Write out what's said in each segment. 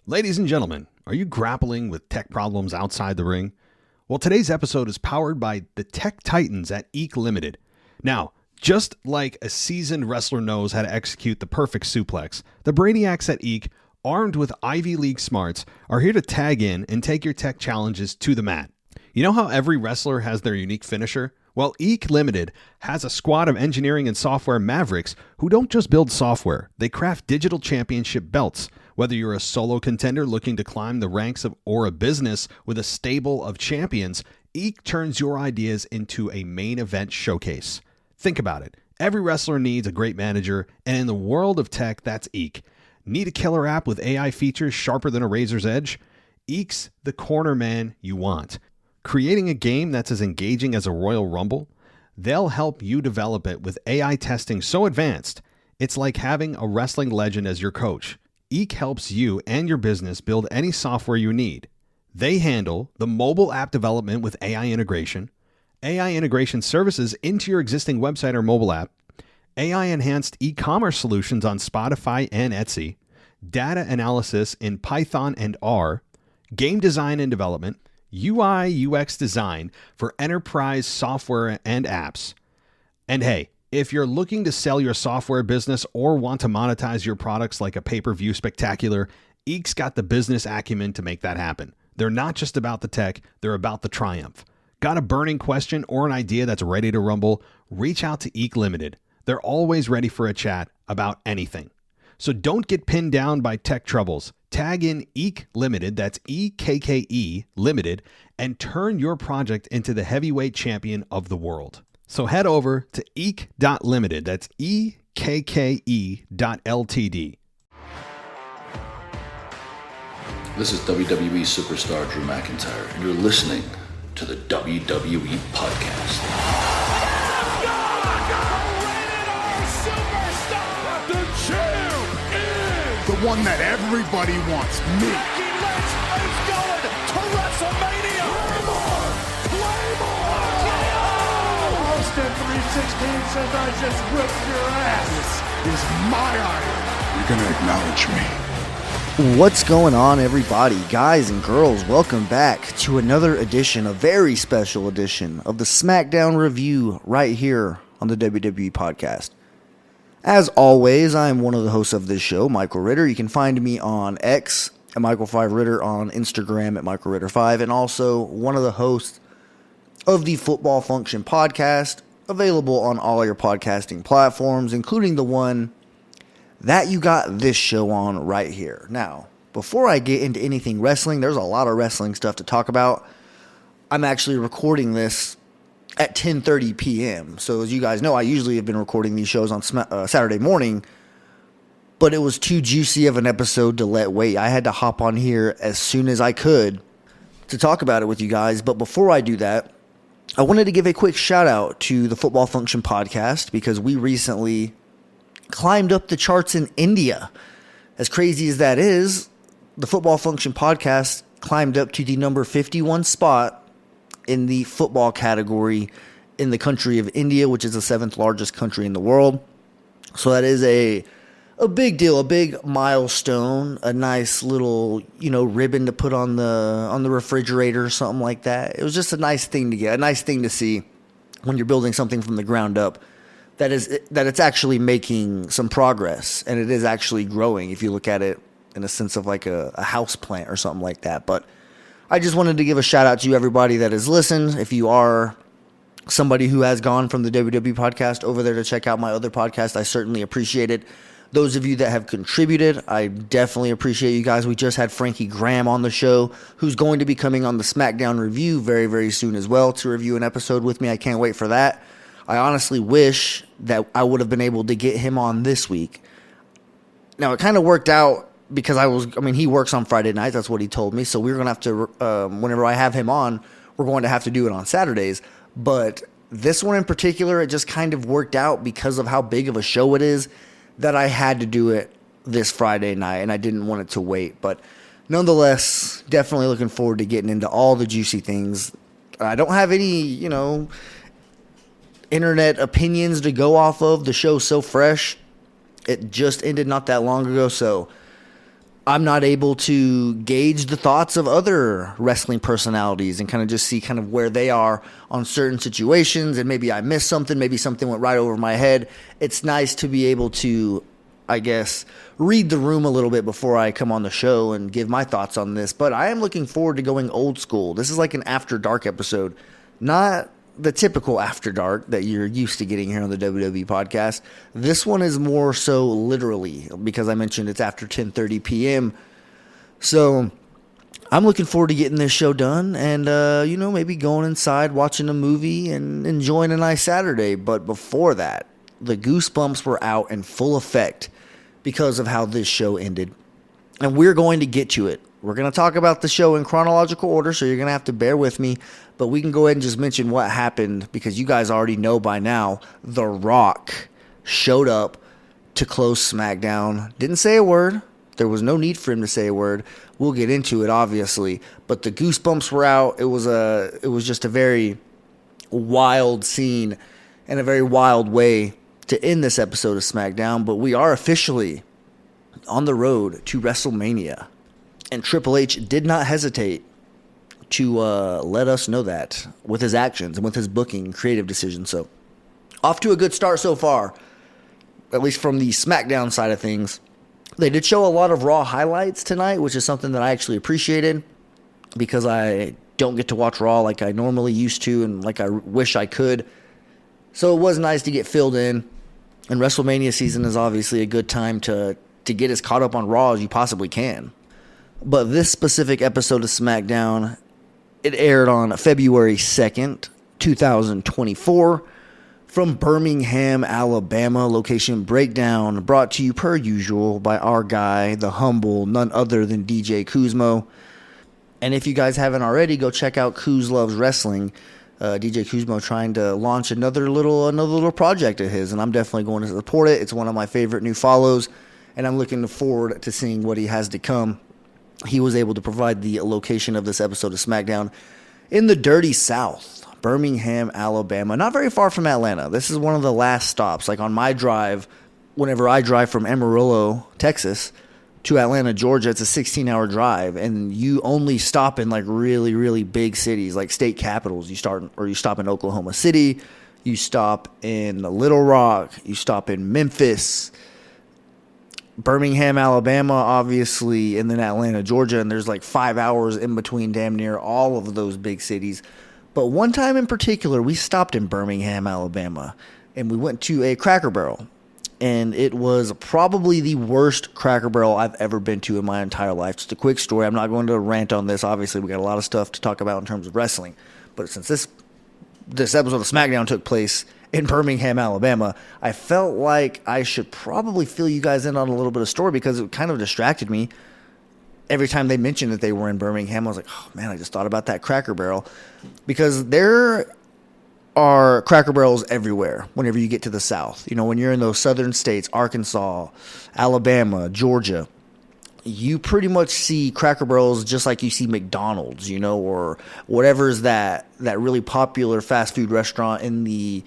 Ladies and gentlemen, are you grappling with tech problems outside the ring? Well, today's episode is powered by the tech titans at Eek Limited. Now, just like a seasoned wrestler knows how to execute the perfect suplex, the brainiacs at Eek, armed with Ivy League smarts, are here to tag in and take your tech challenges to the mat. You know how every wrestler has their unique finisher? Well, Eek Limited has a squad of engineering and software mavericks who don't just build software, they craft digital championship belts. Whether you're a solo contender looking to climb the ranks or a business with a stable of champions, Eek turns your ideas into a main event showcase. Think about it. Every wrestler needs a great manager, and in the world of tech, that's Eek. Need a killer app with AI features sharper than a razor's edge? Eek's the corner man you want. Creating a game that's as engaging as a Royal Rumble? They'll help you develop it with AI testing so advanced, it's like having a wrestling legend as your coach. Eek helps you and your business build any software you need. They handle the mobile app development with AI integration services into your existing website or mobile app, AI-enhanced e-commerce solutions on Spotify and Etsy, data analysis in Python and R, game design and development, UI UX design for enterprise software and apps. And hey, if you're looking to sell your software business or want to monetize your products like a pay-per-view spectacular, Eek's got the business acumen to make that happen. They're not just about the tech, they're about the triumph. Got a burning question or an idea that's ready to rumble? Reach out to Eek Limited. They're always ready for a chat about anything. So don't get pinned down by tech troubles. Tag in Eek Limited, that's EKKE Limited, and turn your project into the heavyweight champion of the world. So head over to eek.limited, that's EKKE.LTD. This is WWE superstar Drew McIntyre, and you're listening to the WWE Podcast. The champ is the one that everybody wants, me. Becky Lynch is going to WrestleMania. Claymore. Austin 316 says I just whipped your ass. This is my iron. You're going to acknowledge me. What's going on, everybody? Guys and girls, welcome back to another edition, a very special edition of the SmackDown review right here on the WWE Podcast. As always, I am one of the hosts of this show, Michael Ritter. You can find me on X at Michael5Ritter, on Instagram at MichaelRitter5, and also one of the hosts of the Football Function Podcast, available on all your podcasting platforms, including the one that you got this show on right here. Now, before I get into anything wrestling, there's a lot of wrestling stuff to talk about. I'm actually recording this at 10:30 p.m. So as you guys know, I usually have been recording these shows on Saturday morning, but it was too juicy of an episode to let wait. I had to hop on here as soon as I could to talk about it with you guys. But before I do that, I wanted to give a quick shout out to the Football Function Podcast because we recently climbed up the charts in India. As crazy as that is, the Football Function Podcast climbed up to the number 51 spot in the football category in the country of India, which is the 7th largest country in the world. So that is a big deal, a big milestone, a nice little, ribbon to put on the refrigerator or something like that. It was just a nice thing to get, a nice thing to see when you're building something from the ground up. That it's actually making some progress, and it is actually growing if you look at it in a sense of like a house plant or something like that. But I just wanted to give a shout out to everybody that has listened. If you are somebody who has gone from the WWE Podcast over there to check out my other podcast, I certainly appreciate it. Those of you that have contributed, I definitely appreciate you guys. We just had Frankie Graham on the show, who's going to be coming on the SmackDown review very, very soon as well to review an episode with me. I can't wait for that. I honestly wish that I would have been able to get him on this week. Now, it kind of worked out because he works on Friday nights. That's what he told me. So we're going to have to, whenever I have him on, we're going to have to do it on Saturdays. But this one in particular, it just kind of worked out because of how big of a show it is that I had to do it this Friday night, and I didn't want it to wait. But nonetheless, definitely looking forward to getting into all the juicy things. I don't have any, internet opinions to go off of. The show's so fresh. It just ended not that long ago, so I'm not able to gauge the thoughts of other wrestling personalities and kind of just see kind of where they are on certain situations, and maybe I missed something, maybe something went right over my head. It's nice to be able to, I guess, read the room a little bit before I come on the show and give my thoughts on this. But I am looking forward to going old school. This is like an After Dark episode, not the typical After Dark that you're used to getting here on the WWE podcast. This one is more so literally, because I mentioned it's after 10:30 p.m. So I'm looking forward to getting this show done and, maybe going inside, watching a movie, and enjoying a nice Saturday. But before that, the goosebumps were out in full effect because of how this show ended. And we're going to get to it. We're going to talk about the show in chronological order, so you're going to have to bear with me. But we can go ahead and just mention what happened, because you guys already know by now. The Rock showed up to close SmackDown. Didn't say a word. There was no need for him to say a word. We'll get into it, obviously. But the goosebumps were out. It was just a very wild scene and a very wild way to end this episode of SmackDown. But we are officially on the road to WrestleMania. And Triple H did not hesitate to let us know that with his actions and with his booking creative decisions. So off to a good start so far, at least from the SmackDown side of things. They did show a lot of Raw highlights tonight, which is something that I actually appreciated, because I don't get to watch Raw like I normally used to and like I wish I could. So it was nice to get filled in. And WrestleMania season is obviously a good time to get as caught up on Raw as you possibly can. But this specific episode of SmackDown, it aired on February 2nd, 2024, from Birmingham, Alabama. Location breakdown brought to you per usual by our guy, the humble, none other than DJ Kuzmo. And if you guys haven't already, go check out Kuz Loves Wrestling. DJ Kuzmo trying to launch another little project of his, and I'm definitely going to support it. It's one of my favorite new follows, and I'm looking forward to seeing what he has to come. He was able to provide the location of this episode of SmackDown in the dirty South, Birmingham, Alabama, not very far from Atlanta. This is one of the last stops. Like on my drive, whenever I drive from Amarillo, Texas, to Atlanta, Georgia, it's a 16-hour drive, and you only stop in like really, really big cities, like state capitals. You stop in Oklahoma City, you stop in Little Rock, you stop in Memphis, Birmingham, Alabama, obviously, and then Atlanta, Georgia, and there's like 5 hours in between damn near all of those big cities. But one time in particular, we stopped in Birmingham, Alabama, and we went to a Cracker Barrel, and it was probably the worst Cracker Barrel I've ever been to in my entire life. Just a quick story. I'm not going to rant on this. Obviously, we got a lot of stuff to talk about in terms of wrestling, but since this episode of SmackDown took place in Birmingham, Alabama, I felt like I should probably fill you guys in on a little bit of story, because it kind of distracted me. Every time they mentioned that they were in Birmingham, I was like, oh man, I just thought about that Cracker Barrel, because there are Cracker Barrels everywhere whenever you get to the South. You know, when you're in those southern states, Arkansas, Alabama, Georgia, you pretty much see Cracker Barrels just like you see McDonald's, you know, or whatever's that really popular fast food restaurant in the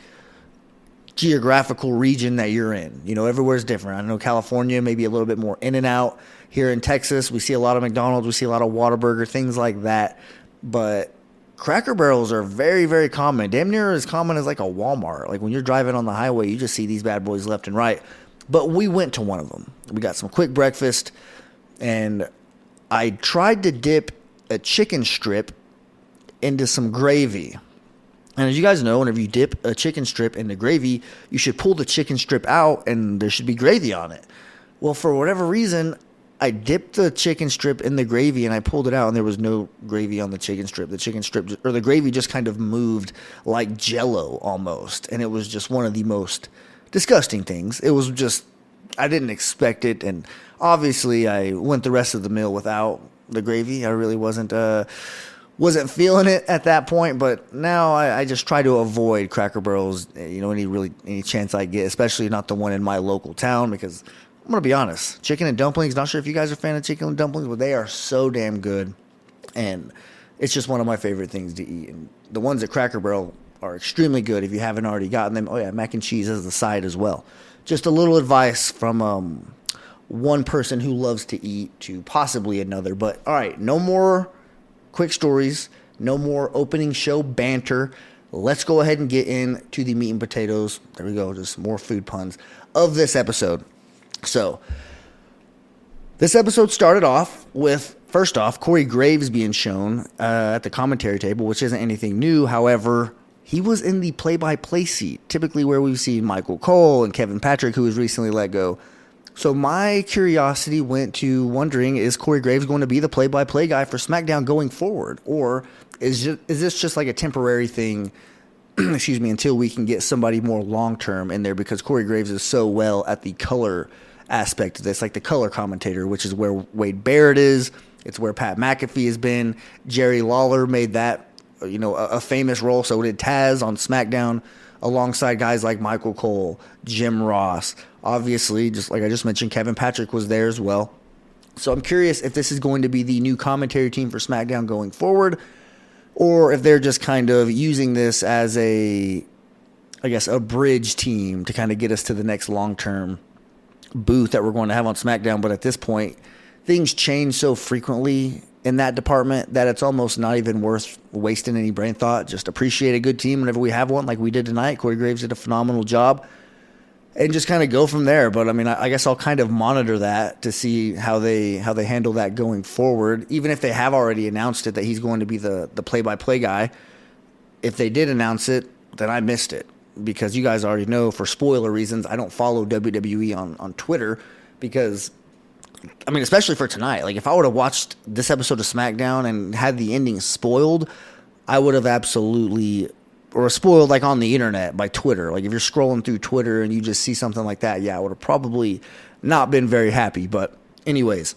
geographical region that you're in. You know, everywhere's different. I know California maybe a little bit more In and Out. Here in Texas, we see a lot of McDonald's, we see a lot of Whataburger, things like that. But Cracker Barrels are very, very common. Damn near as common as like a Walmart. Like when you're driving on the highway, you just see these bad boys left and right. But we went to one of them. We got some quick breakfast, and I tried to dip a chicken strip into some gravy. And as you guys know, whenever you dip a chicken strip into gravy, you should pull the chicken strip out and there should be gravy on it. Well, for whatever reason, I dipped the chicken strip in the gravy and I pulled it out, and there was no gravy on the chicken strip. The chicken strip, or the gravy, just kind of moved like Jell-O almost. And it was just one of the most disgusting things. It was just, I didn't expect it. And obviously I went the rest of the meal without the gravy. I really wasn't feeling it at that point, but now I just try to avoid Cracker Barrels, you know, any chance I get, especially not the one in my local town, because I'm going to be honest, chicken and dumplings, not sure if you guys are a fan of chicken and dumplings, but they are so damn good, and it's just one of my favorite things to eat. And the ones at Cracker Barrel are extremely good if you haven't already gotten them. Oh yeah, mac and cheese as the side as well. Just a little advice from one person who loves to eat to possibly another. But all right, no more quick stories, no more opening show banter. Let's go ahead and get into the meat and potatoes. There we go, just more food puns of this episode. So this episode started off with, first off, Corey Graves being shown at the commentary table, which isn't anything new. However, he was in the play-by-play seat, typically where we've seen Michael Cole and Kevin Patrick, who was recently let go. So my curiosity went to wondering, is Corey Graves going to be the play-by-play guy for SmackDown going forward? Or is this just like a temporary thing, excuse me, until we can get somebody more long-term in there? Because Corey Graves is so well at the color aspect of this, like the color commentator, which is where Wade Barrett is. It's where Pat McAfee has been. Jerry Lawler made that, a famous role. So did Taz on SmackDown, alongside guys like Michael Cole, Jim Ross. Obviously, just like I just mentioned, Kevin Patrick was there as well. So I'm curious if this is going to be the new commentary team for SmackDown going forward, or if they're just kind of using this as a bridge team to kind of get us to the next long-term booth that we're going to have on SmackDown. But at this point, things change so frequently in that department that it's almost not even worth wasting any brain thought. Just appreciate a good team whenever we have one, like we did tonight. Corey Graves did a phenomenal job, and just kind of go from there. But I mean, I guess I'll kind of monitor that to see how they handle that going forward. Even if they have already announced it that he's going to be the play-by-play guy, if they did announce it, then I missed it, because you guys already know, for spoiler reasons, I don't follow WWE on Twitter, because I mean, especially for tonight, like if I would have watched this episode of SmackDown and had the ending spoiled, I would have absolutely, or spoiled like on the internet by Twitter. Like if you're scrolling through Twitter and you just see something like that, yeah, I would have probably not been very happy. But anyways,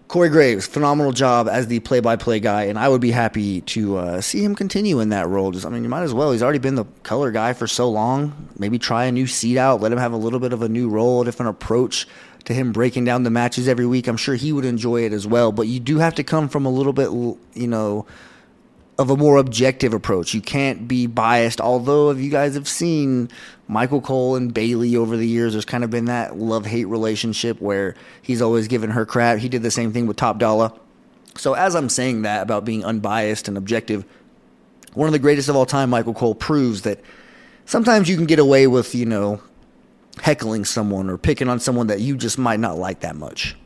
Corey Graves, phenomenal job as the play-by-play guy, and I would be happy to see him continue in that role. You might as well. He's already been the color guy for so long. Maybe try a new seat out, let him have a little bit of a new role, a different approach to him breaking down the matches every week. I'm sure he would enjoy it as well, but you do have to come from a little bit, of a more objective approach. You can't be biased, although if you guys have seen Michael Cole and Bayley over the years, there's kind of been that love-hate relationship where he's always giving her crap. He did the same thing with Top Dollar. So as I'm saying that about being unbiased and objective, one of the greatest of all time, Michael Cole, proves that sometimes you can get away with, heckling someone or picking on someone that you just might not like that much.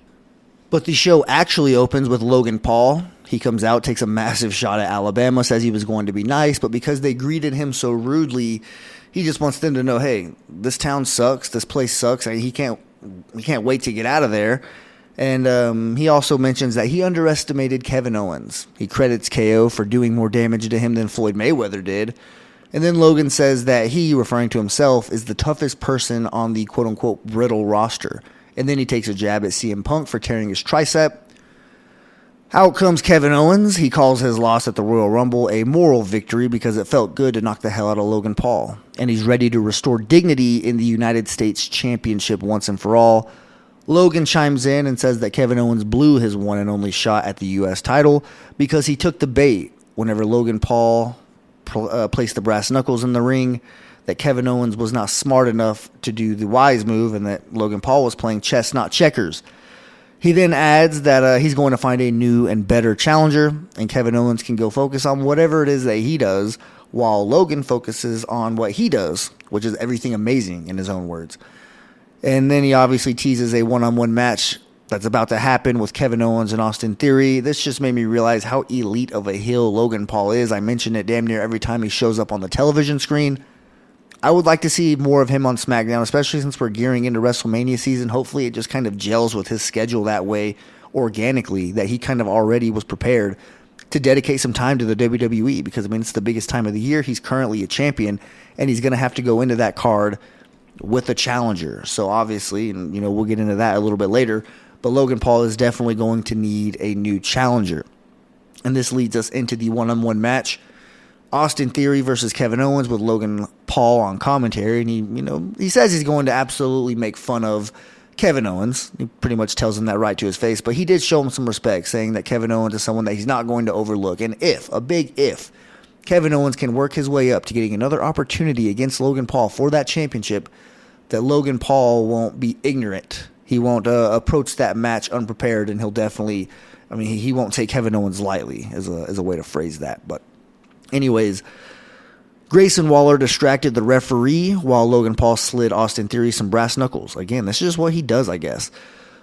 But the show actually opens with Logan Paul. He comes out, takes a massive shot at Alabama, says he was going to be nice, but because they greeted him so rudely, he just wants them to know, hey, this town sucks, this place sucks, and he can't wait to get out of there. And he also mentions that he underestimated Kevin Owens. He credits KO for doing more damage to him than Floyd Mayweather did. And then Logan says that he, referring to himself, is the toughest person on the quote-unquote brittle roster. And then he takes a jab at CM Punk for tearing his tricep. Out comes Kevin Owens. He calls his loss at the Royal Rumble a moral victory because it felt good to knock the hell out of Logan Paul. And he's ready to restore dignity in the United States Championship once and for all. Logan chimes in and says that Kevin Owens blew his one and only shot at the U.S. title because he took the bait whenever Logan Paul placed the brass knuckles in the ring, that Kevin Owens was not smart enough to do the wise move, and that Logan Paul was playing chess, not checkers. He then adds that he's going to find a new and better challenger, and Kevin Owens can go focus on whatever it is that he does, while Logan focuses on what he does, which is everything amazing in his own words. And then he obviously teases a one-on-one match that's about to happen with Kevin Owens and Austin Theory. This just made me realize how elite of a heel Logan Paul is. I mention it damn near every time he shows up on the television screen. I would like to see more of him on SmackDown, especially since we're gearing into WrestleMania season. Hopefully it just kind of gels with his schedule that way organically, that he kind of already was prepared to dedicate some time to the WWE, because, it's the biggest time of the year. He's currently a champion, and he's going to have to go into that card with a challenger. So obviously, and we'll get into that a little bit later, but Logan Paul is definitely going to need a new challenger. And this leads us into the one-on-one match. Austin Theory versus Kevin Owens with Logan Paul on commentary. And he says he's going to absolutely make fun of Kevin Owens. He pretty much tells him that right to his face. But he did show him some respect, saying that Kevin Owens is someone that he's not going to overlook. And if Kevin Owens can work his way up to getting another opportunity against Logan Paul for that championship, that Logan Paul won't be ignorant. He won't approach that match unprepared, and he'll definitely, he won't take Kevin Owens lightly, as a way to phrase that. But anyways, Grayson Waller distracted the referee while Logan Paul slid Austin Theory some brass knuckles. Again, this is just what he does, I guess.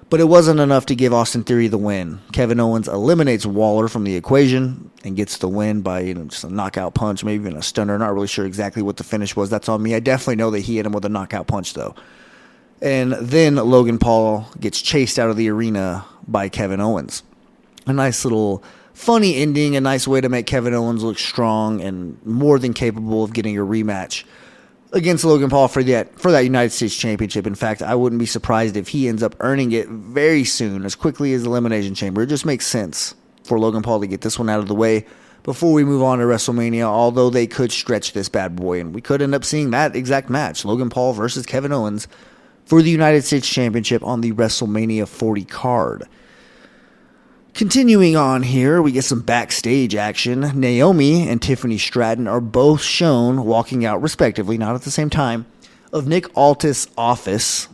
But it wasn't enough to give Austin Theory the win. Kevin Owens eliminates Waller from the equation and gets the win by just a knockout punch, maybe even a stunner. Not really sure exactly what the finish was. That's on me. I definitely know that he hit him with a knockout punch, though. And then Logan Paul gets chased out of the arena by Kevin Owens. A nice little funny ending, a nice way to make Kevin Owens look strong and more than capable of getting a rematch against Logan Paul for that United States Championship. In fact, I wouldn't be surprised if he ends up earning it very soon, as quickly as Elimination Chamber. It just makes sense for Logan Paul to get this one out of the way before we move on to WrestleMania, although they could stretch this bad boy, and we could end up seeing that exact match, Logan Paul versus Kevin Owens, for the United States Championship on the WrestleMania 40 card. Continuing on here, we get some backstage action. Naomi and Tiffany Stratton are both shown walking out, respectively, not at the same time, of Nick Aldis' office,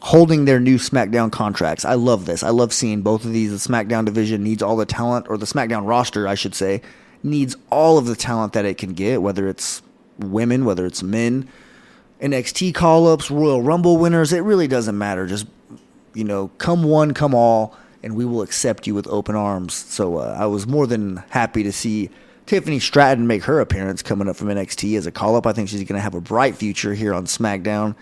holding their new SmackDown contracts. I love this. I love seeing both of these. The SmackDown division needs all the talent, or the SmackDown roster, I should say, needs all of the talent that it can get, whether it's women, whether it's men, NXT call-ups, Royal Rumble winners. It really doesn't matter. Just, come one, come all, and we will accept you with open arms. So I was more than happy to see Tiffany Stratton make her appearance coming up from NXT as a call-up. I think she's going to have a bright future here on SmackDown.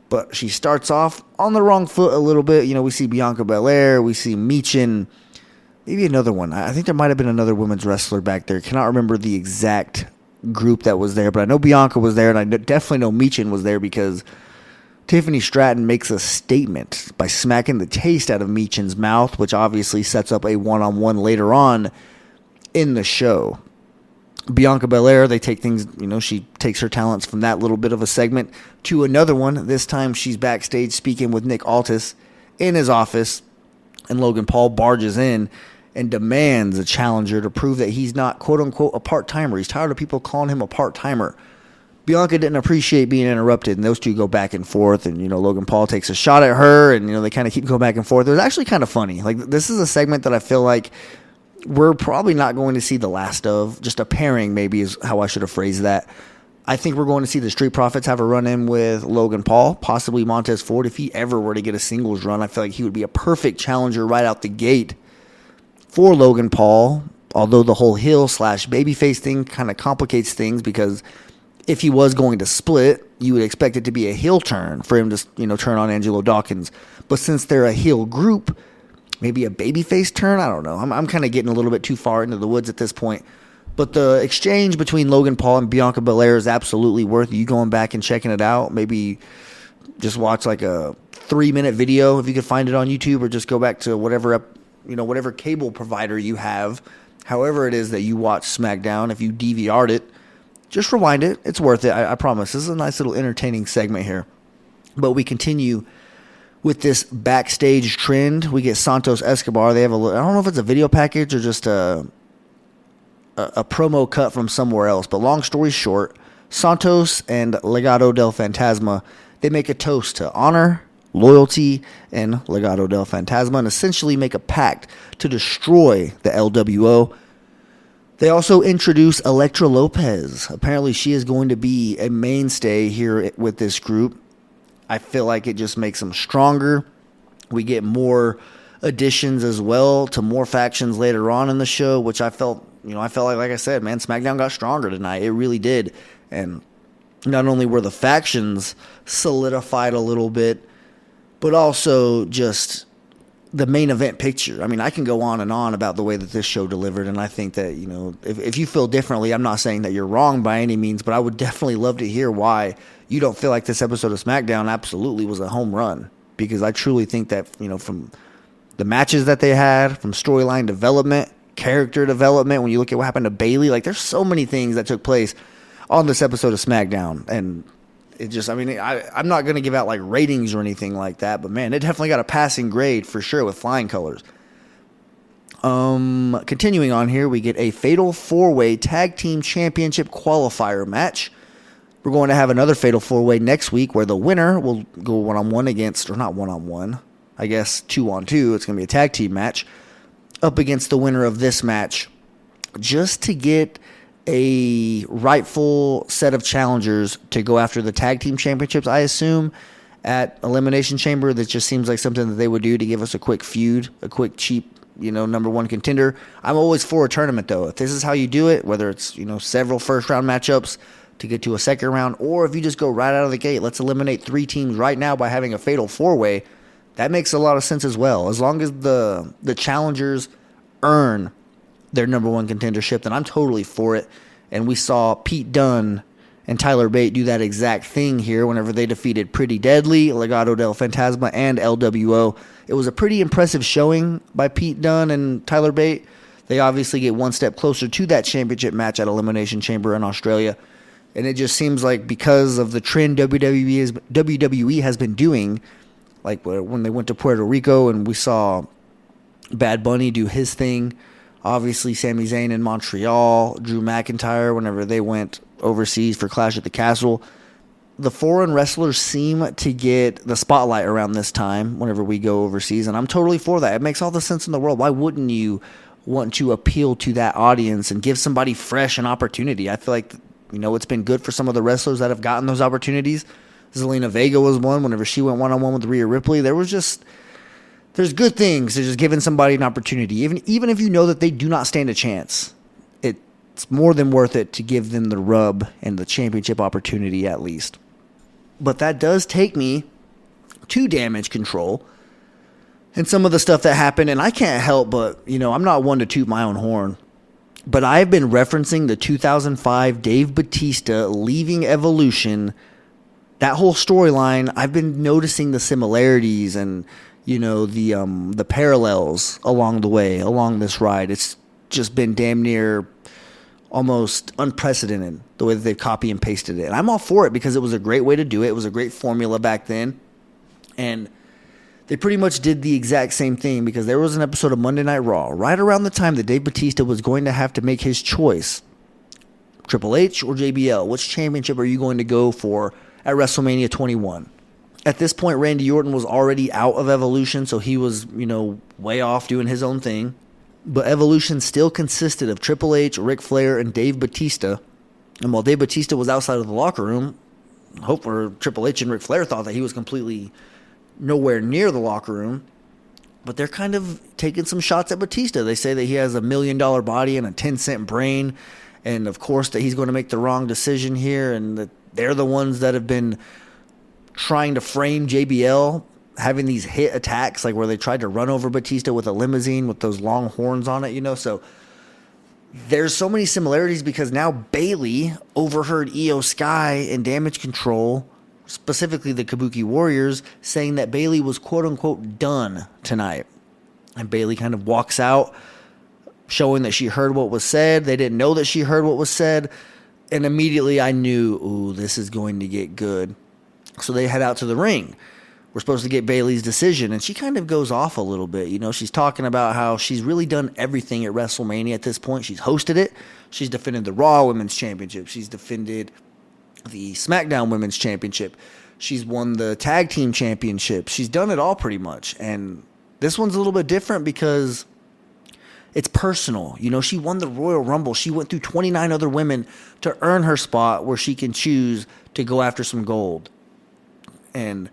But she starts off on the wrong foot a little bit. We see Bianca Belair, we see Michin, maybe another one. I think there might have been another women's wrestler back there. Cannot remember the exact group that was there, but I know Bianca was there, and I definitely know Michin was there because Tiffany Stratton makes a statement by smacking the taste out of Michin's mouth, which obviously sets up a one-on-one later on in the show. Bianca Belair, they take things, she takes her talents from that little bit of a segment to another one. This time she's backstage speaking with Nick Aldis in his office, and Logan Paul barges in and demands a challenger to prove that he's not, quote-unquote, a part-timer. He's tired of people calling him a part-timer. Bianca didn't appreciate being interrupted, and those two go back and forth, and, Logan Paul takes a shot at her, and, they kind of keep going back and forth. It was actually kind of funny. Like, this is a segment that I feel like we're probably not going to see the last of. Just a pairing, maybe, is how I should have phrased that. I think we're going to see the Street Profits have a run-in with Logan Paul, possibly Montez Ford. If he ever were to get a singles run, I feel like he would be a perfect challenger right out the gate for Logan Paul, although the whole heel/babyface thing kind of complicates things, because if he was going to split, you would expect it to be a heel turn for him to, turn on Angelo Dawkins. But since they're a heel group, maybe a babyface turn? I don't know. I'm kind of getting a little bit too far into the woods at this point. But the exchange between Logan Paul and Bianca Belair is absolutely worth you going back and checking it out. Maybe just watch like a 3-minute video if you could find it on YouTube, or just go back to whatever cable provider you have, however it is that you watch SmackDown. If you DVR'd it, just rewind it. It's worth it. I promise. This is a nice little entertaining segment here. But we continue with this backstage trend. We get Santos Escobar. They have I don't know if it's a video package or just a promo cut from somewhere else. But long story short, Santos and Legado del Fantasma, they make a toast to honor, loyalty, and Legado del Fantasma, and essentially make a pact to destroy the LWO. They also introduce Elektra Lopez. Apparently she is going to be a mainstay here with this group. I feel like it just makes them stronger. We get more additions as well to more factions later on in the show, which I felt like I said, man, SmackDown got stronger tonight. It really did. And not only were the factions solidified a little bit, but also just the main event picture. I mean, I can go on and on about the way that this show delivered, and I think that, if you feel differently, I'm not saying that you're wrong by any means, but I would definitely love to hear why you don't feel like this episode of SmackDown absolutely was a home run, because I truly think that, from the matches that they had, from storyline development, character development, when you look at what happened to Bayley, like, there's so many things that took place on this episode of SmackDown, and it just, I'm not going to give out like ratings or anything like that, but man, it definitely got a passing grade for sure with flying colors. Continuing on here, we get a fatal 4-way tag team championship qualifier match. We're going to have another Fatal 4-Way next week where the winner will go one-on-one against, or not one-on-one, I guess 2-on-2. It's going to be a tag team match up against the winner of this match just to get a rightful set of challengers to go after the tag team championships, I assume, at Elimination Chamber. That just seems like something that they would do to give us a quick feud, a quick, cheap, number one contender. I'm always for a tournament, though. If this is how you do it, whether it's, several first-round matchups to get to a second round, or if you just go right out of the gate, let's eliminate 3 teams right now by having a Fatal 4-Way, that makes a lot of sense as well. As long as the challengers earn their number one contendership, then I'm totally for it. And we saw Pete Dunne and Tyler Bate do that exact thing here whenever they defeated Pretty Deadly, Legado del Fantasma, and LWO. It was a pretty impressive showing by Pete Dunne and Tyler Bate. They obviously get one step closer to that championship match at Elimination Chamber in Australia. And it just seems like because of the trend WWE has been doing, like when they went to Puerto Rico and we saw Bad Bunny do his thing, obviously Sami Zayn in Montreal, Drew McIntyre whenever they went overseas for Clash at the Castle. The foreign wrestlers seem to get the spotlight around this time whenever we go overseas, and I'm totally for that. It makes all the sense in the world. Why wouldn't you want to appeal to that audience and give somebody fresh an opportunity? I feel like, it's been good for some of the wrestlers that have gotten those opportunities. Zelina Vega was one whenever she went one-on-one with Rhea Ripley. There's good things to just giving somebody an opportunity. Even if you know that they do not stand a chance, it's more than worth it to give them the rub and the championship opportunity at least. But that does take me to Damage Control and some of the stuff that happened. And I can't help but, I'm not one to toot my own horn, but I've been referencing the 2005 Dave Bautista leaving Evolution. That whole storyline, I've been noticing the similarities and, the parallels along the way, along this ride. It's just been damn near almost unprecedented the way that they've copy and pasted it. And I'm all for it because it was a great way to do it. It was a great formula back then. And they pretty much did the exact same thing because there was an episode of Monday Night Raw right around the time that Dave Bautista was going to have to make his choice. Triple H or JBL? Which championship are you going to go for at WrestleMania 21? At this point, Randy Orton was already out of Evolution, so he was, way off doing his own thing. But Evolution still consisted of Triple H, Ric Flair, and Dave Bautista. And while Dave Bautista was outside of the locker room, Triple H and Ric Flair thought that he was completely nowhere near the locker room. But they're kind of taking some shots at Bautista. They say that he has $1 million body and a 10-cent brain. And, of course, that he's going to make the wrong decision here. And that they're the ones that have been trying to frame JBL, having these hit attacks, like where they tried to run over Bautista with a limousine with those long horns on it, So there's so many similarities because now Bayley overheard Io Sky and Damage Control, specifically the Kabuki Warriors, saying that Bayley was quote-unquote done tonight. And Bayley kind of walks out, showing that she heard what was said. They didn't know that she heard what was said. And immediately I knew, ooh, this is going to get good. So they head out to the ring. We're supposed to get Bayley's decision, and she kind of goes off a little bit. She's talking about how she's really done everything at WrestleMania at this point. She's hosted it. She's defended the Raw Women's Championship. She's defended the SmackDown Women's Championship. She's won the Tag Team Championship. She's done it all pretty much. And this one's a little bit different because it's personal. She won the Royal Rumble. She went through 29 other women to earn her spot where she can choose to go after some gold. And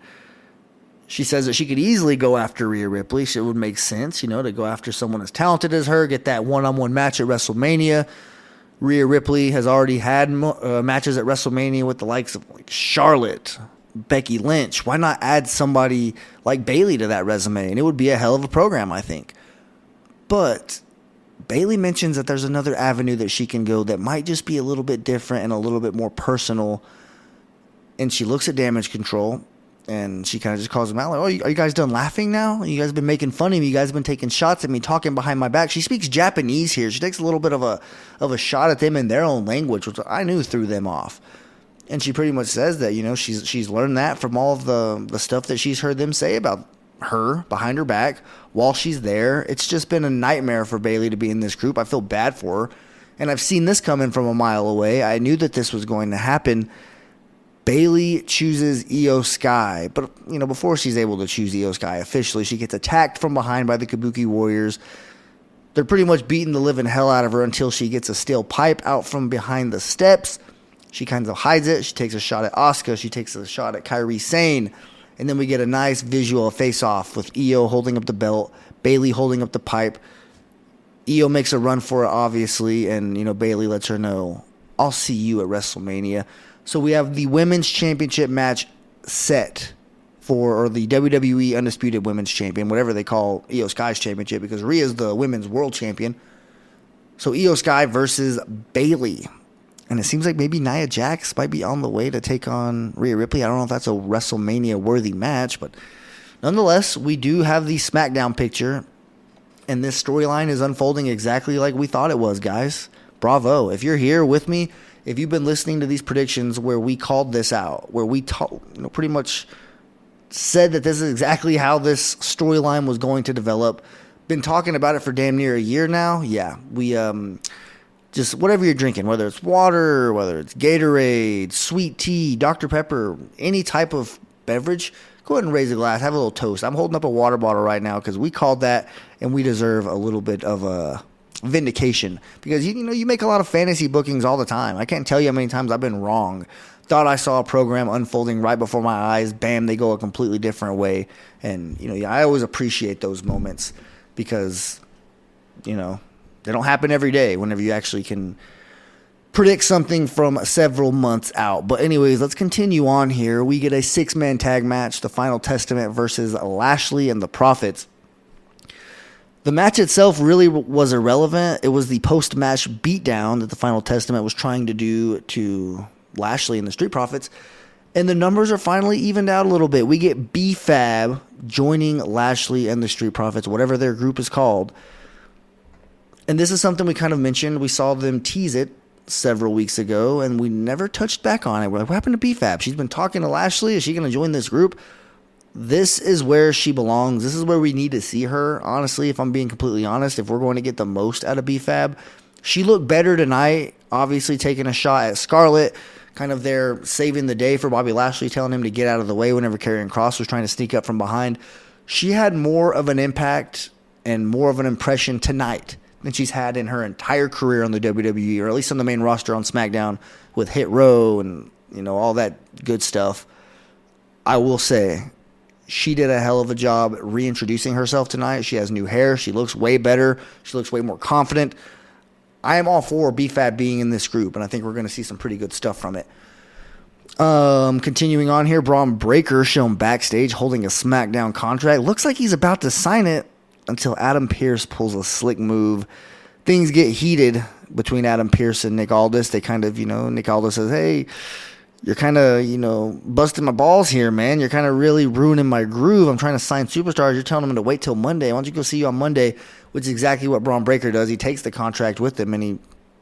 she says that she could easily go after Rhea Ripley. It would make sense, to go after someone as talented as her, get that one-on-one match at WrestleMania. Rhea Ripley has already had matches at WrestleMania with the likes of Charlotte, Becky Lynch. Why not add somebody like Bayley to that resume? And it would be a hell of a program, I think. But Bayley mentions that there's another avenue that she can go that might just be a little bit different and a little bit more personal. And she looks at Damage Control. And she kind of just calls him out like, are you guys done laughing now? You guys have been making fun of me. You guys have been taking shots at me, talking behind my back. She speaks Japanese here. She takes a little bit of a shot at them in their own language, which I knew threw them off. And she pretty much says that, she's learned that from all of the stuff that she's heard them say about her behind her back while she's there. It's just been a nightmare for Bayley to be in this group. I feel bad for her. And I've seen this coming from a mile away. I knew that this was going to happen. Bayley chooses Io Sky, but before she's able to choose Io Sky officially, she gets attacked from behind by the Kabuki Warriors. They're pretty much beating the living hell out of her until she gets a steel pipe out from behind the steps. She kind of hides it. She takes a shot at Asuka. She takes a shot at Kairi Sane. And then we get a nice visual face-off with Io holding up the belt, Bayley holding up the pipe. Io makes a run for it, obviously, and, Bayley lets her know, I'll see you at WrestleMania. So we have the Women's Championship match set or the WWE Undisputed Women's Champion, whatever they call Io Sky's championship, because Rhea's the Women's World Champion. So Io Sky versus Bayley. And it seems like maybe Nia Jax might be on the way to take on Rhea Ripley. I don't know if that's a WrestleMania-worthy match, but nonetheless, we do have the SmackDown picture, and this storyline is unfolding exactly like we thought it was, guys. Bravo. If you're here with me, if you've been listening to these predictions where we called this out, where we pretty much said that this is exactly how this storyline was going to develop, been talking about it for damn near a year now, yeah, we just whatever you're drinking, whether it's water, whether it's Gatorade, sweet tea, Dr. Pepper, any type of beverage, go ahead and raise a glass, have a little toast. I'm holding up a water bottle right now because we called that, and we deserve a little bit of a vindication because you make a lot of fantasy bookings all the time. I can't tell you how many times I've been wrong. Thought I saw a program unfolding right before my eyes. Bam, they go a completely different way. And, I always appreciate those moments because, they don't happen every day whenever you actually can predict something from several months out. But anyways, let's continue on here. We get a 6-man tag match, the Final Testament versus Lashley and the Prophets. The match itself really was irrelevant. It was the post-match beatdown that the Final Testament was trying to do to Lashley and the Street Profits, and the numbers are finally evened out a little bit. We get B-Fab joining Lashley and the Street Profits, whatever their group is called. And this is something we kind of mentioned. We saw them tease it several weeks ago, and we never touched back on it. We're like, what happened to B-Fab? She's been talking to Lashley. Is she going to join this group? This is where she belongs. This is where we need to see her. Honestly, if I'm being completely honest, if we're going to get the most out of B-Fab, she looked better tonight, obviously taking a shot at Scarlett, kind of there saving the day for Bobby Lashley, telling him to get out of the way whenever Karrion Kross was trying to sneak up from behind. She had more of an impact and more of an impression tonight than she's had in her entire career on the WWE, or at least on the main roster on SmackDown with Hit Row and, all that good stuff. I will say she did a hell of a job reintroducing herself tonight. She has new hair. She looks way better. She looks way more confident. I am all for B-Fab being in this group, and I think we're going to see some pretty good stuff from it. Continuing on here, Braun Breaker shown backstage holding a SmackDown contract. Looks like he's about to sign it until Adam Pearce pulls a slick move. Things get heated between Adam Pearce and Nick Aldis. They kind of, Nick Aldis says, hey, you're kind of, busting my balls here, man. You're kind of really ruining my groove. I'm trying to sign superstars. You're telling them to wait till Monday. Why don't you go see you on Monday? Which is exactly what Braun Breaker does. He takes the contract with him, and he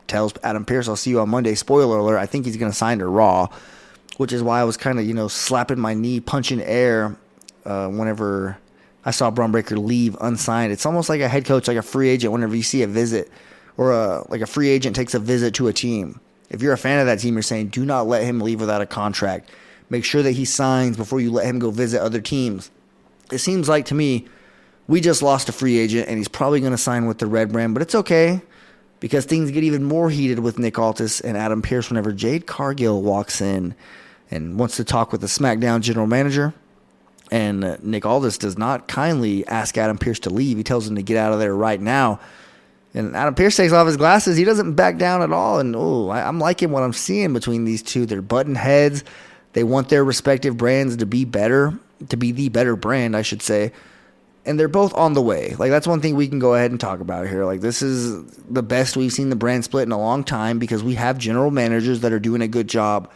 tells Adam Pearce, I'll see you on Monday. Spoiler alert, I think he's going to sign to Raw, which is why I was kind of, slapping my knee, punching air whenever I saw Braun Breaker leave unsigned. It's almost like a head coach, like a free agent, whenever you see a visit, or like a free agent takes a visit to a team. If you're a fan of that team, you're saying, do not let him leave without a contract. Make sure that he signs before you let him go visit other teams. It seems like to me, we just lost a free agent, and he's probably going to sign with the Red Brand, but it's okay because things get even more heated with Nick Aldis and Adam Pearce whenever Jade Cargill walks in and wants to talk with the SmackDown general manager. And Nick Aldis does not kindly ask Adam Pearce to leave. He tells him to get out of there right now. And Adam Pearce takes off his glasses. He doesn't back down at all. And, I'm liking what I'm seeing between these two. They're button heads. They want their respective brands to be better, to be the better brand, I should say. And they're both on the way. Like, that's one thing we can go ahead and talk about here. Like, this is the best we've seen the brand split in a long time because we have general managers that are doing a good job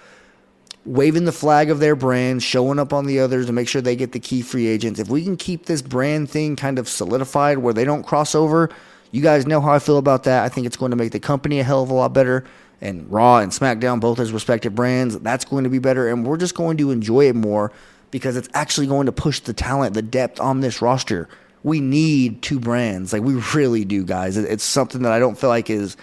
waving the flag of their brand, showing up on the others to make sure they get the key free agents. If we can keep this brand thing kind of solidified where they don't cross over, you guys know how I feel about that. I think it's going to make the company a hell of a lot better. And Raw and SmackDown, both as respective brands, that's going to be better. And we're just going to enjoy it more because it's actually going to push the talent, the depth on this roster. We need two brands. Like, we really do, guys. It's something that I don't feel like is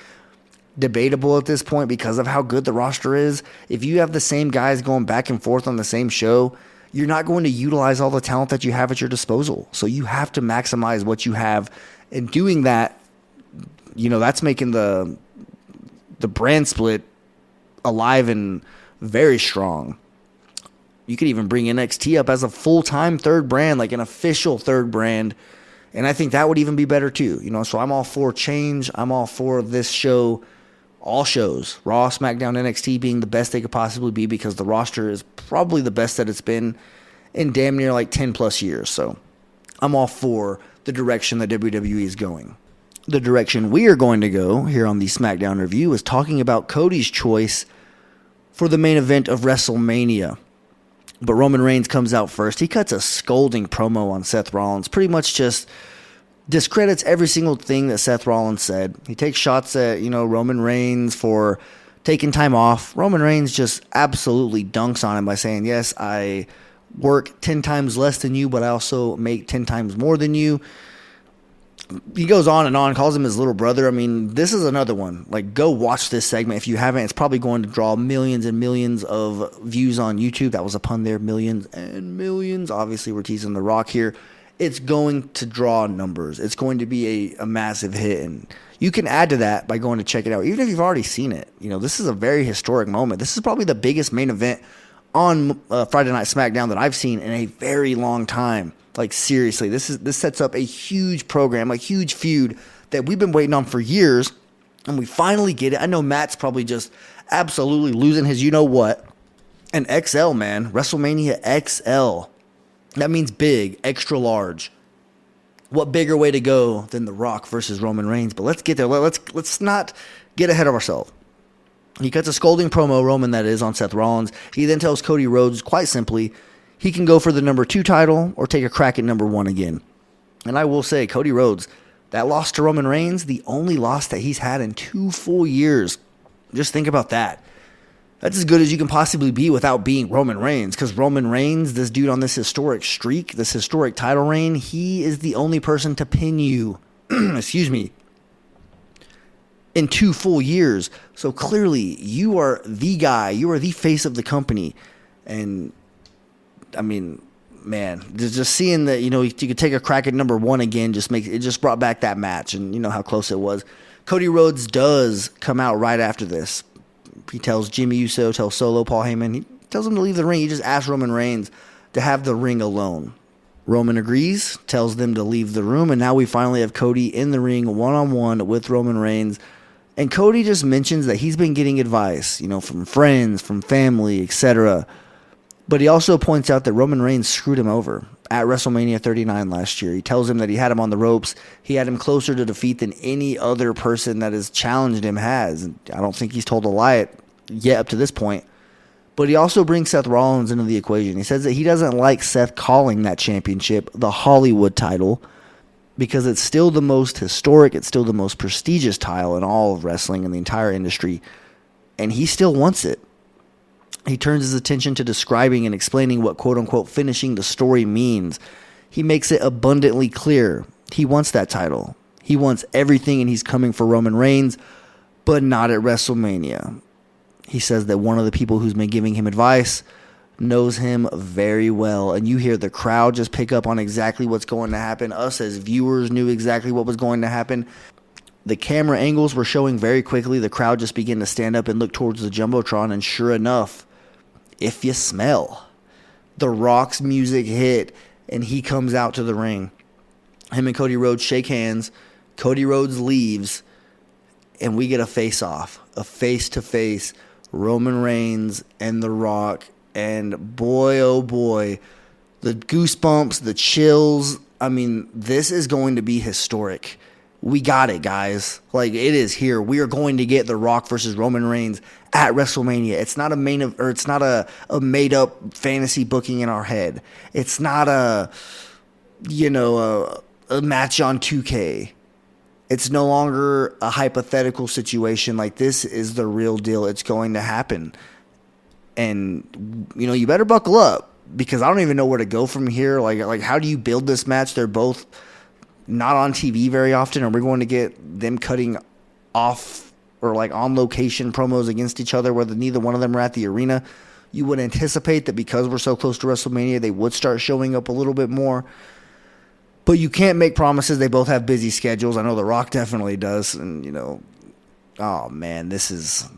debatable at this point because of how good the roster is. If you have the same guys going back and forth on the same show, you're not going to utilize all the talent that you have at your disposal. So you have to maximize what you have. And doing that, that's making the brand split alive and very strong. You could even bring NXT up as a full-time third brand, like an official third brand. And I think that would even be better too. So I'm all for change. I'm all for this show, all shows, Raw, SmackDown, NXT being the best they could possibly be, because the roster is probably the best that it's been in damn near like 10 plus years. So I'm all for the direction that WWE is going. The direction we are going to go here on the SmackDown review is talking about Cody's choice for the main event of WrestleMania. But Roman Reigns comes out first. He cuts a scolding promo on Seth Rollins, pretty much just discredits every single thing that Seth Rollins said. He takes shots at, Roman Reigns for taking time off. Roman Reigns just absolutely dunks on him by saying, yes, I work 10 times less than you, but I also make 10 times more than you. He goes on and on, calls him his little brother. I mean, this is another one. Like, go watch this segment if you haven't. It's probably going to draw millions and millions of views on YouTube. That was a pun there, millions and millions. Obviously, we're teasing The Rock here. It's going to draw numbers. It's going to be a massive hit. And you can add to that by going to check it out, even if you've already seen it. This is a very historic moment. This is probably the biggest main event on Friday Night SmackDown that I've seen in a very long time. Like, seriously, this sets up a huge program, a huge feud that we've been waiting on for years, and we finally get it. I know Matt's probably just absolutely losing his you-know-what. And XL, man. WrestleMania XL. That means big, extra large. What bigger way to go than The Rock versus Roman Reigns? But let's get there. Let's not get ahead of ourselves. He cuts a scolding promo, Roman that is, on Seth Rollins. He then tells Cody Rhodes, quite simply, he can go for the number 2 title or take a crack at number 1 again. And I will say, Cody Rhodes, that loss to Roman Reigns, the only loss that he's had in 2 full years. Just think about that. That's as good as you can possibly be without being Roman Reigns, because Roman Reigns, this dude on this historic streak, this historic title reign, he is the only person to pin you, excuse me, in 2 full years. So clearly, you are the guy, you are the face of the company. And I mean, man, just seeing that, you could take a crack at number 1 again, just brought back that match, and you know how close it was. Cody Rhodes does come out right after this. He tells Jimmy Uso, tells Solo, Paul Heyman, he tells him to leave the ring. He just asks Roman Reigns to have the ring alone. Roman agrees, tells them to leave the room, and now we finally have Cody in the ring one-on-one with Roman Reigns. And Cody just mentions that he's been getting advice, from friends, from family, etc. But he also points out that Roman Reigns screwed him over at WrestleMania 39 last year. He tells him that he had him on the ropes. He had him closer to defeat than any other person that has challenged him has. And I don't think he's told a lie yet up to this point. But he also brings Seth Rollins into the equation. He says that he doesn't like Seth calling that championship the Hollywood title because it's still the most historic, it's still the most prestigious title in all of wrestling and the entire industry. And he still wants it. He turns his attention to describing and explaining what quote-unquote finishing the story means. He makes it abundantly clear. He wants that title. He wants everything, and he's coming for Roman Reigns, but not at WrestleMania. He says that one of the people who's been giving him advice knows him very well, and you hear the crowd just pick up on exactly what's going to happen. Us as viewers knew exactly what was going to happen. The camera angles were showing very quickly. The crowd just began to stand up and look towards the Jumbotron, and sure enough, if you smell, The Rock's music hit, and he comes out to the ring. Him and Cody Rhodes shake hands. Cody Rhodes leaves, and we get a face-off, a face-to-face, Roman Reigns and The Rock. And boy, oh boy, the goosebumps, the chills. I mean, this is going to be historic. We got it, guys. Like, it is here. We are going to get The Rock versus Roman Reigns at WrestleMania. It's not a made up fantasy booking in our head. It's not a match on 2K. It's no longer a hypothetical situation. Like, this is the real deal. It's going to happen. And you better buckle up, because I don't even know where to go from here. Like how do you build this match? They're both not on TV very often, and we're going to get them cutting off or like on location promos against each other, whether neither one of them are at the arena. You would anticipate that because we're so close to WrestleMania, they would start showing up a little bit more. But you can't make promises. They both have busy schedules. I know The Rock definitely does. And, you know, oh, man, this is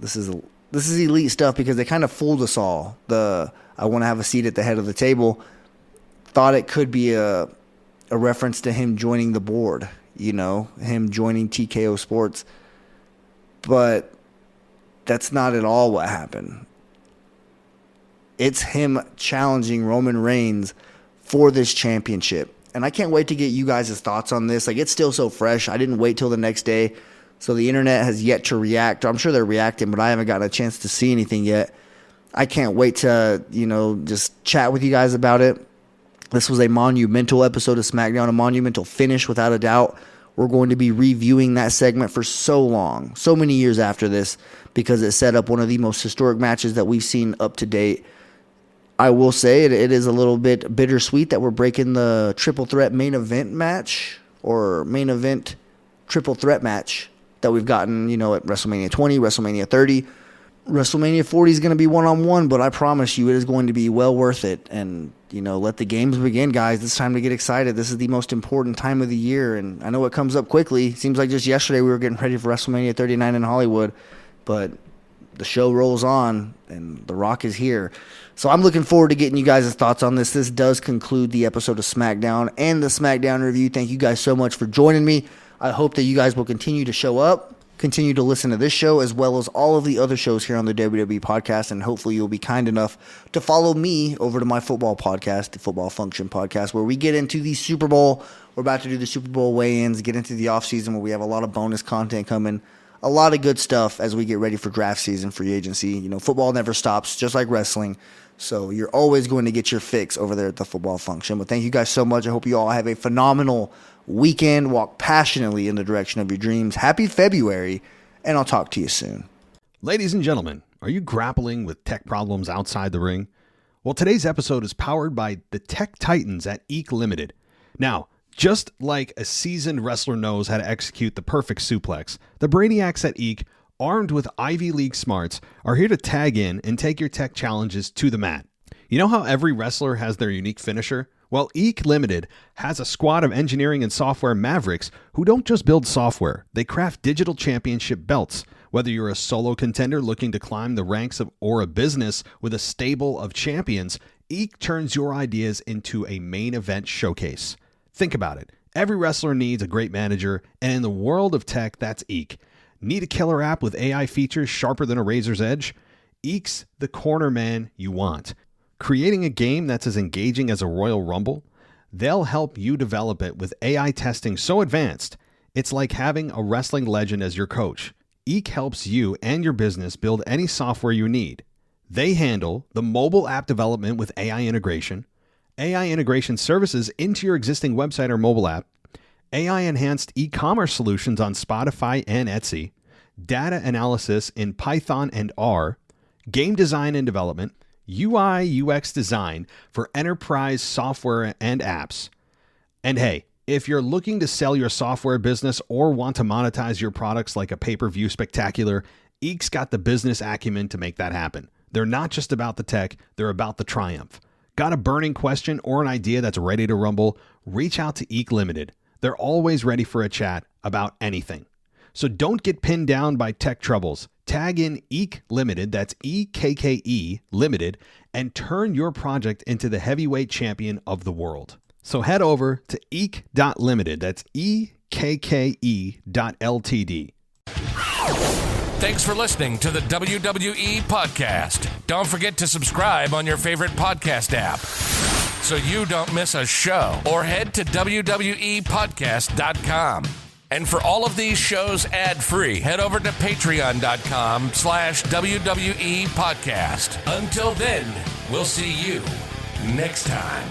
elite stuff because they kind of fooled us all. I want to have a seat at the head of the table. Thought it could be a reference to him joining the board, you know, him joining TKO Sports. But that's not at all what happened. It's him challenging Roman Reigns for this championship. And I can't wait to get you guys' thoughts on this. Like, it's still so fresh. I didn't wait till the next day. So the internet has yet to react. I'm sure they're reacting, but I haven't gotten a chance to see anything yet. I can't wait to, you know, just chat with you guys about it. This was a monumental episode of SmackDown, a monumental finish without a doubt. We're going to be reviewing that segment for so long, so many years after this, because it set up one of the most historic matches that we've seen up to date. I will say it is a little bit bittersweet that we're breaking the triple threat main event match or main event triple threat match that we've gotten, you know, at WrestleMania 20, WrestleMania 30. WrestleMania 40 is going to be one-on-one, but I promise you it is going to be well worth it. And, you know, let the games begin, guys. It's time to get excited. This is the most important time of the year, and I know it comes up quickly. Seems like just yesterday we were getting ready for WrestleMania 39 in Hollywood, but the show rolls on, and The Rock is here. So I'm looking forward to getting you guys' thoughts on this. This does conclude the episode of SmackDown and the SmackDown review. Thank you guys so much for joining me. I hope that you guys will continue to show up, continue to listen to this show, as well as all of the other shows here on the WWE podcast, and hopefully you'll be kind enough to follow me over to my football podcast, the Football Function podcast, where we get into the Super Bowl. We're about to do the Super Bowl weigh-ins, get into the offseason where we have a lot of bonus content coming. A lot of good stuff as we get ready for draft season, free agency. You know, football never stops, just like wrestling. So you're always going to get your fix over there at the Football Function. But thank you guys so much. I hope you all have a phenomenal weekend. Walk passionately in the direction of your dreams. Happy February, and I'll talk to you soon. Ladies and gentlemen, are you grappling with tech problems outside the ring? Well, today's episode is powered by the Tech Titans at Eek Limited. Now, just like a seasoned wrestler knows how to execute the perfect suplex, the brainiacs at Eek, armed with Ivy League smarts, are here to tag in and take your tech challenges to the mat. You know how every wrestler has their unique finisher? Well, Eek Limited has a squad of engineering and software mavericks who don't just build software, they craft digital championship belts. Whether you're a solo contender looking to climb the ranks of or a business with a stable of champions, Eek turns your ideas into a main event showcase. Think about it. Every wrestler needs a great manager, and in the world of tech, that's Eek. Need a killer app with AI features sharper than a razor's edge? Eek's the corner man you want. Creating a game that's as engaging as a Royal Rumble? They'll help you develop it with AI testing so advanced, it's like having a wrestling legend as your coach. Eek helps you and your business build any software you need. They handle the mobile app development with AI integration services into your existing website or mobile app, AI-enhanced e-commerce solutions on Spotify and Etsy, data analysis in Python and R, game design and development, UI/UX design for enterprise software and apps. And hey, if you're looking to sell your software business or want to monetize your products like a pay-per-view spectacular, Eek's got the business acumen to make that happen. They're not just about the tech, they're about the triumph. Got a burning question or an idea that's ready to rumble? Reach out to Eek Limited. They're always ready for a chat about anything. So don't get pinned down by tech troubles. Tag in Eek Limited, that's EKKE Limited, and turn your project into the heavyweight champion of the world. So head over to eek.limited, that's EKKE.LTD. Thanks for listening to the WWE Podcast. Don't forget to subscribe on your favorite podcast app so you don't miss a show, or head to WWEpodcast.com. And for all of these shows ad-free, head over to patreon.com/WWE Podcast. Until then, we'll see you next time.